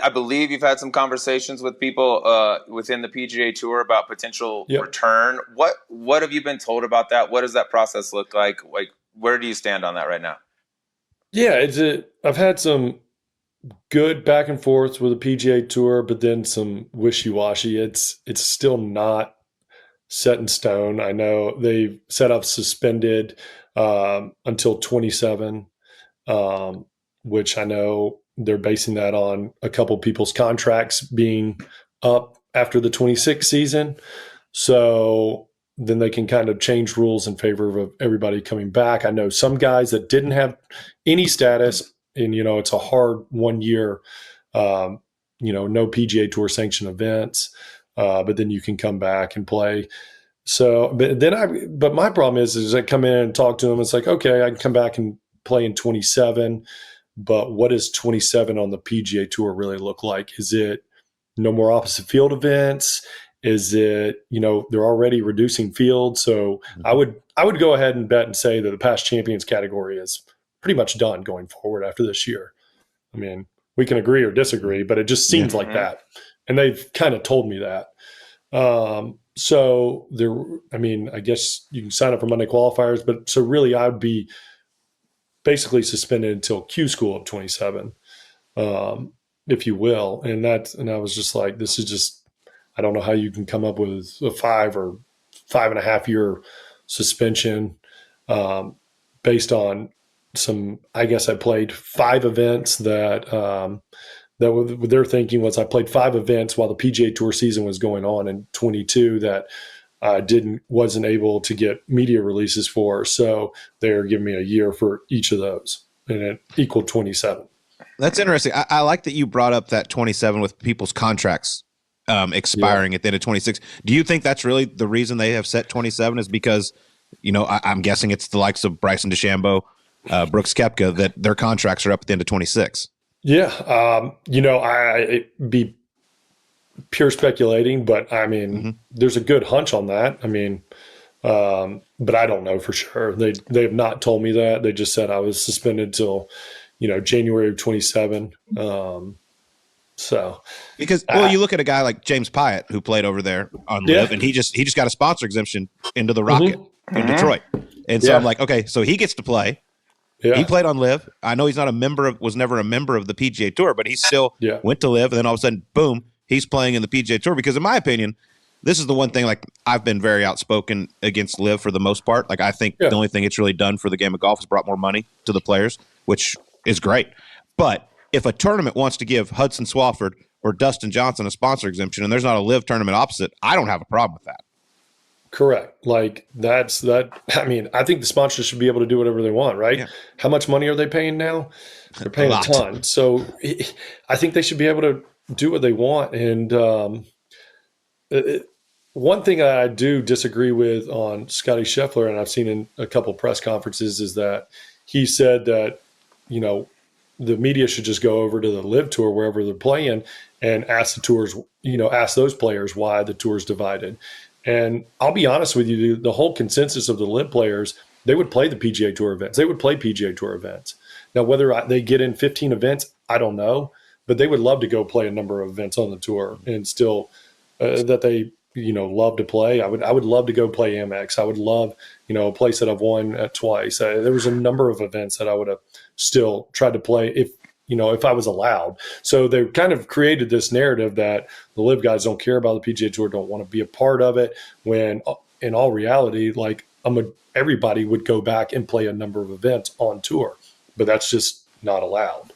I believe you've had some conversations with people within the PGA Tour about potential return. What have you been told about that? What does that process look like? Like, where do you stand on that right now? Yeah, I've had some good back and forth with the PGA Tour, but then some wishy-washy. It's still not set in stone. I know they've set up suspended until 27, which I know they're basing that on a couple people's contracts being up after the 26 season. So then they can kind of change rules in favor of everybody coming back. I know some guys that didn't have any status, and, it's a hard 1 year, no PGA Tour sanctioned events, but then you can come back and play. So, but my problem is I come in and talk to them. It's like, okay, I can come back and play in 27, but what does 27 on the PGA Tour really look like? Is it no more opposite field events? Is it, they're already reducing fields? So I would go ahead and bet and say that the past champions category is pretty much done going forward after this year. I mean, we can agree or disagree, but it just seems like that. And they've kind of told me that. So I guess you can sign up for Monday qualifiers, but so really I would be basically suspended until Q school of 27, if you will. And I was just like, this is just, I don't know how you can come up with a 5 or 5.5 year suspension, based on I guess I played 5 events that their thinking was I played 5 events while the PGA Tour season was going on in 22 that I wasn't able to get media releases for. So they're giving me a year for each of those, and it equaled 27. That's interesting. I like that you brought up that 27 with people's contracts expiring at the end of 26. Do you think that's really the reason they have set 27 is because, I'm guessing it's the likes of Bryson DeChambeau, Brooks Koepka, that their contracts are up at the end of 26? Yeah. It'd be pure speculating, but I mean, there's a good hunch on that. I mean, but I don't know for sure. They have not told me that. They just said I was suspended till, January of 27. Because you look at a guy like James Patt who played over there on LIV, and he just got a sponsor exemption into the Rocket in Detroit, and so I'm like, okay, so he gets to play. Yeah. He played on LIV. I know he's not was never a member of the PGA Tour, but he still went to LIV, and then all of a sudden, boom, he's playing in the PGA Tour. Because in my opinion, this is the one thing, like, I've been very outspoken against LIV for the most part. Like, I think the only thing it's really done for the game of golf is brought more money to the players, which is great. But if a tournament wants to give Hudson Swafford or Dustin Johnson a sponsor exemption and there's not a LIV tournament opposite, I don't have a problem with that. Correct. Like I mean, I think the sponsors should be able to do whatever they want, right? Yeah. How much money are they paying now? They're paying a ton. So I think they should be able to do what they want. And one thing I do disagree with on Scotty Scheffler, and I've seen in a couple press conferences, is that he said that, the media should just go over to the LIV Tour wherever they're playing and ask the tours, ask those players why the tour's divided. And I'll be honest with you, the whole consensus of the LIV players, they would play the PGA Tour events. They would play PGA Tour events. Now, whether they get in 15 events, I don't know, but they would love to go play a number of events on the tour and still that they, love to play. I would love to go play Amex. I would love, a place that I've won at twice. There was a number of events that I would have still tried to play if I was allowed. So they kind of created this narrative that the LIV guys don't care about the PGA Tour, don't want to be a part of it, when in all reality, like, everybody would go back and play a number of events on tour, but that's just not allowed.